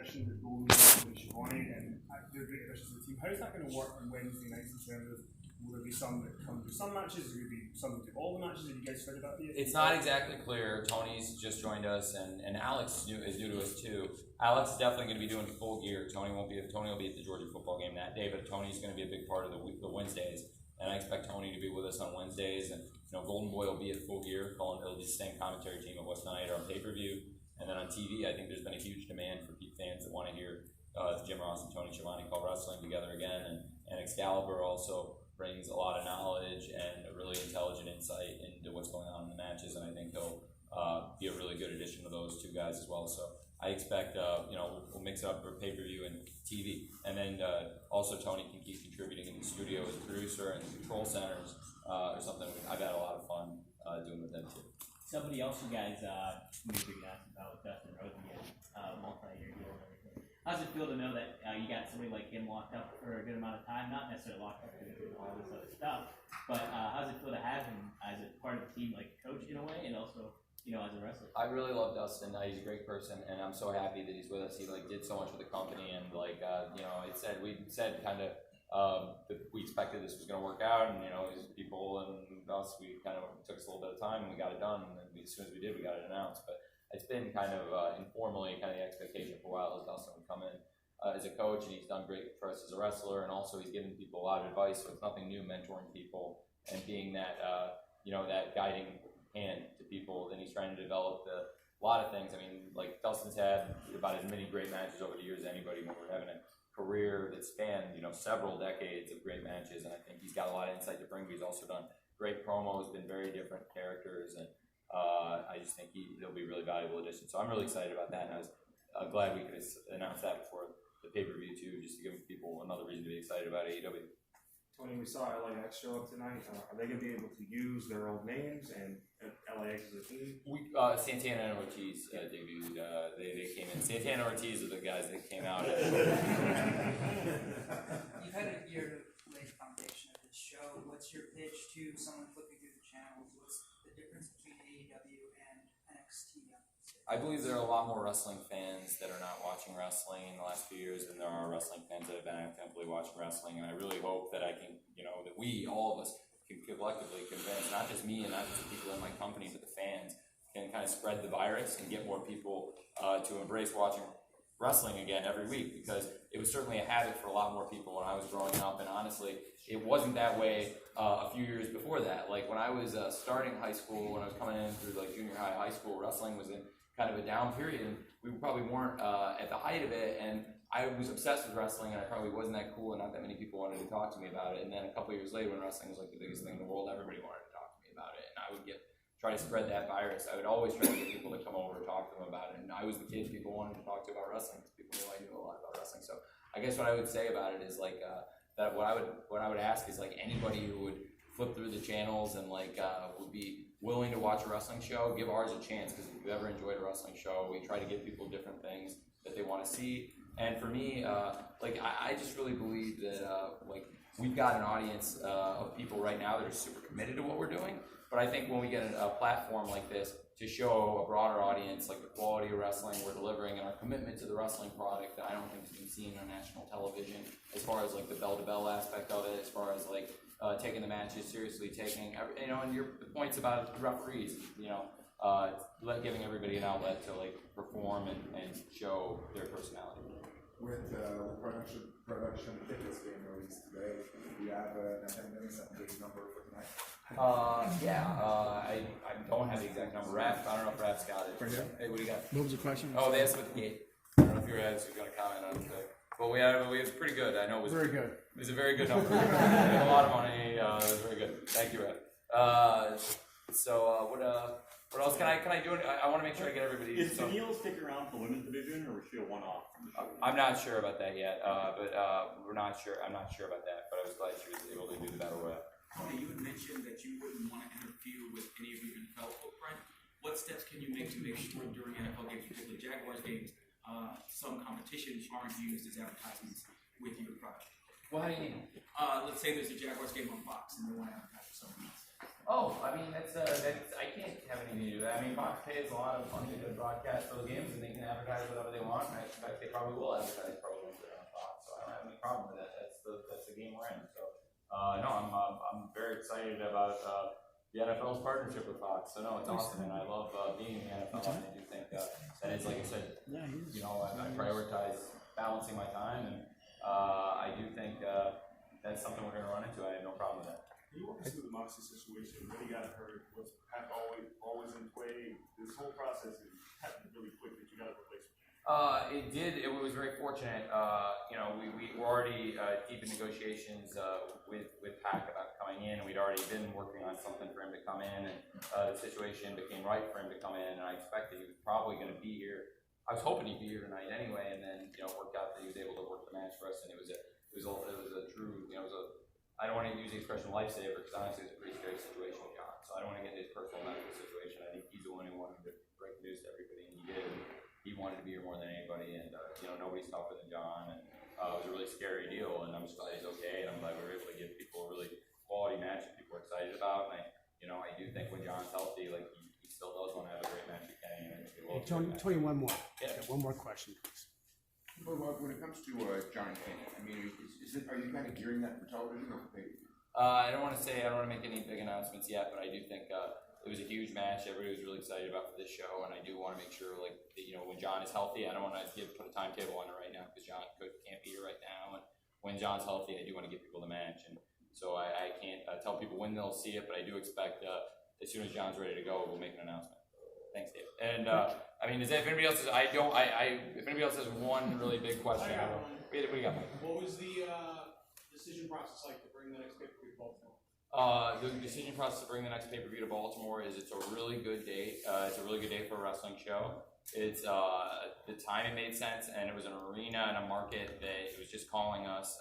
additions at Golden and Shivani, and they're great additions to the team. How is that going to work on Wednesday nights in terms of, will there be some that come to some matches, will there be some that do all the matches? Have you guys figured that yet? It's not exactly clear. Tony's just joined us, and Alex is new to us too. Alex is definitely going to be doing full gear. Tony will be at the Georgia football game that day, but Tony's going to be a big part of the Wednesdays, and I expect Tony to be with us on Wednesdays. And Golden Boy will be at full gear. He'll be the same commentary team at West Night or on pay-per-view, and then on TV. I think there's been a huge demand for fans that want to hear Jim Ross and Tony Schiavone call wrestling together again, and Excalibur also brings a lot of knowledge and a really intelligent insight into what's going on in the matches, and I think he'll be a really good addition to those two guys as well. So I expect we'll mix it up for pay-per-view and TV, and then also Tony can keep contributing in the studio as a producer and the control centers or something. I've had a lot of fun doing with them too. Somebody else you guys maybe asked about Dustin Rhodes again, multi-year deal and everything. How does it feel to know that you got somebody like him locked up for a good amount of time? Not necessarily locked up for all this other stuff, but how does it feel to have him as a part of the team, like coach in a way, and also as a wrestler? I really love Dustin. He's a great person, and I'm so happy that he's with us. He did so much with the company, and we said kind of that we expected this was going to work out, and his people and us, we kind of took us a little bit of time, and we got it done. And then as soon as we did, we got it announced. But it's been kind of informally kind of the expectation for a while as Dustin would come in as a coach, and he's done great for us as a wrestler, and also he's given people a lot of advice. So it's nothing new, mentoring people and being that that guiding hand to people. Then he's trying to develop a lot of things. I mean, like Dustin's had about as many great matches over the years as anybody when we're having a career that spanned several decades of great matches, and I think he's got a lot of insight to bring. But he's also done great promos, been very different characters, and I just think he'll be a really valuable addition. So I'm really excited about that, and I was glad we could announce that before the pay-per-view too, just to give people another reason to be excited about AEW. Tony, we saw LAX show up tonight. Are they going to be able to use their old names and LAX as a team? Santana and Ortiz debuted. They came in. Santana and Ortiz are the guys that came out. You've had a year to lay the foundation of this show. What's your pitch to someone flipping through the channels? What's the difference between AEW and NXT? I believe there are a lot more wrestling fans that are not watching wrestling in the last few years than there are wrestling fans that have been actively watching wrestling, and I really hope that I can, that we, all of us, can collectively convince, not just me and not just the people in my company, but the fans, can kind of spread the virus and get more people to embrace watching wrestling again every week, because it was certainly a habit for a lot more people when I was growing up, and honestly, it wasn't that way a few years before that. Like when I was starting high school, when I was coming in through junior high school, wrestling was in kind of a down period, and we probably weren't at the height of it, and I was obsessed with wrestling, and I probably wasn't that cool, and not that many people wanted to talk to me about it. And then a couple of years later, when wrestling was the biggest thing in the world, everybody wanted to talk to me about it, and I would try to spread that virus. I would always try to get people to come over and talk to them about it, and I was the kid people wanted to talk to about wrestling, because people knew I knew a lot about wrestling. So I guess what I would say about it is that what I would ask is anybody who would flip through the channels and would be willing to watch a wrestling show, give ours a chance, because if you've ever enjoyed a wrestling show, we try to give people different things that they want to see. And for me, I just really believe that we've got an audience of people right now that are super committed to what we're doing. But I think when we get a platform like this to show a broader audience the quality of wrestling we're delivering and our commitment to the wrestling product that I don't think has been seen on national television, as far as the bell-to-bell aspect of it, as far as taking the matches seriously, taking and your points about referees, giving everybody an outlet to perform and show their personality. With production tickets being released today, do you have an attendance and gate number for tonight? I don't have the exact number. I don't know if Rap's got it. Hey, what do you got? What was the question? Oh, they asked about the gate. I don't know if you're going to comment on it. But we was pretty good. I know it was very good. It was a very good number. A lot of money. It was very good. Thank you, Rap. What else can I do? I want to make sure I get everybody. Is Tennille stick around for women's division, or was she a one-off? I'm not sure about that yet. We're not sure. I'm not sure about that. But I was glad she was able to do the battle royale. Tony, you had mentioned that you wouldn't want to interfere with any of your NFL footprint. What steps can you make to make sure during NFL games, particularly Jaguars games, some competitions aren't used as advertisements with your product? Well, how do you mean? Let's say there's a Jaguars game on Fox and they want to advertise for someone else. Oh, I mean, that's I can't have anything to do with that. I mean, Fox pays a lot of money to broadcast those games, and they can advertise whatever they want. And I expect they probably will advertise programs that are on Fox. So I don't have any problem with that. That's the game we're in. So no, I'm very excited about the NFL's partnership with Fox. So no, it's awesome, and I love being in the NFL. And I do think that is, like I said, you know, I prioritize balancing my time, and I do think that's something we're going to run into. I have no problem with that. Can you walk us through the Moxie situation? When he got hurt, was Pat always in play? This whole process happened really quick that you got a replacement. It did. It was very fortunate. You know, we were already deep in negotiations with Pac about coming in, and we'd already been working on something for him to come in, and the situation became right for him to come in, and I expected he was probably going to be here. I was hoping he'd be here tonight anyway, and then, you know, it worked out that he was able to work the match for us, and it was a true, you know, I don't want to use the expression lifesaver, because honestly it's a pretty scary situation with John, so I don't want to get into his personal medical situation. I think he's the one who wanted to break the news to everybody, and he did. He wanted to be here more than anybody, and you know, nobody's tougher than John, and it was a really scary deal, and I'm just glad he's okay, and I'm glad we were able to give people a really quality match that people are excited about, and I do think when John's healthy, like he still does want to have a great match with Kenny. Hey, Tony, one more. Yeah. One more question, please. Well, when it comes to John Kenny, I mean, are you kind of gearing that for television or for pay-per-view? I don't want to make any big announcements yet, but I do think it was a huge match. Everybody was really excited about for this show, and I do want to make sure, like, that, you know, when John is healthy, I don't want to put a timetable on it right now because John can't be here right now. And when John's healthy, I do want to give people the match, and so I can't tell people when they'll see it, but I do expect as soon as John's ready to go, we'll make an announcement. Thanks, Dave. And I mean, if anybody else has, if anybody else has one really big question, what do you got, Mike? What was the decision process like to bring the next pay-per-view to Baltimore? The decision process to bring the next pay-per-view to Baltimore is it's a really good date. It's a really good day for a wrestling show. It's the time it made sense, and it was an arena and a market that it was just calling us.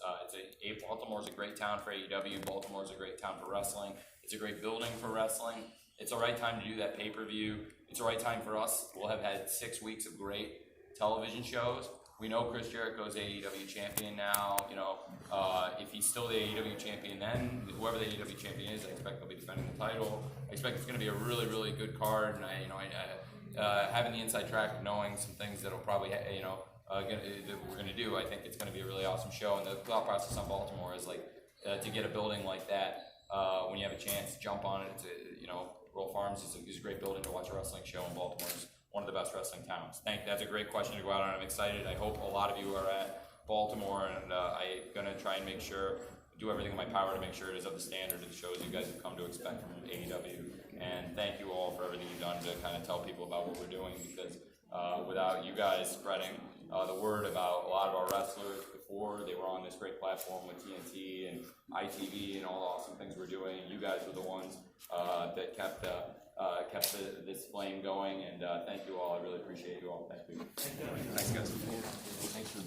Baltimore's a great town for AEW. Baltimore's a great town for wrestling. It's a great building for wrestling. It's the right time to do that pay-per-view. It's the right time for us. We'll have had 6 weeks of great television shows. We know Chris Jericho's AEW champion now. You know, if he's still the AEW champion, then whoever the AEW champion is, I expect they'll be defending the title. I expect it's going to be a really, really good card. And having the inside track of knowing some things that'll probably, that we're going to do, I think it's going to be a really awesome show. And the thought process on Baltimore is like to get a building like that. When you have a chance, jump on it. Royal Farms is a great building to watch a wrestling show, and Baltimore is one of the best wrestling towns. That's a great question to go out on. I'm excited. I hope a lot of you are at Baltimore, and I'm going to try and do everything in my power to make sure it is of the standard of the shows you guys have come to expect from AEW. And thank you all for everything you've done to kind of tell people about what we're doing, because without you guys spreading the word about a lot of our wrestlers before they were on this great platform with TNT and ITV and all the awesome things we're doing, you guys were the ones that kept this flame going, and thank you all. I really appreciate you all. Thank you. Thanks, guys. Thanks for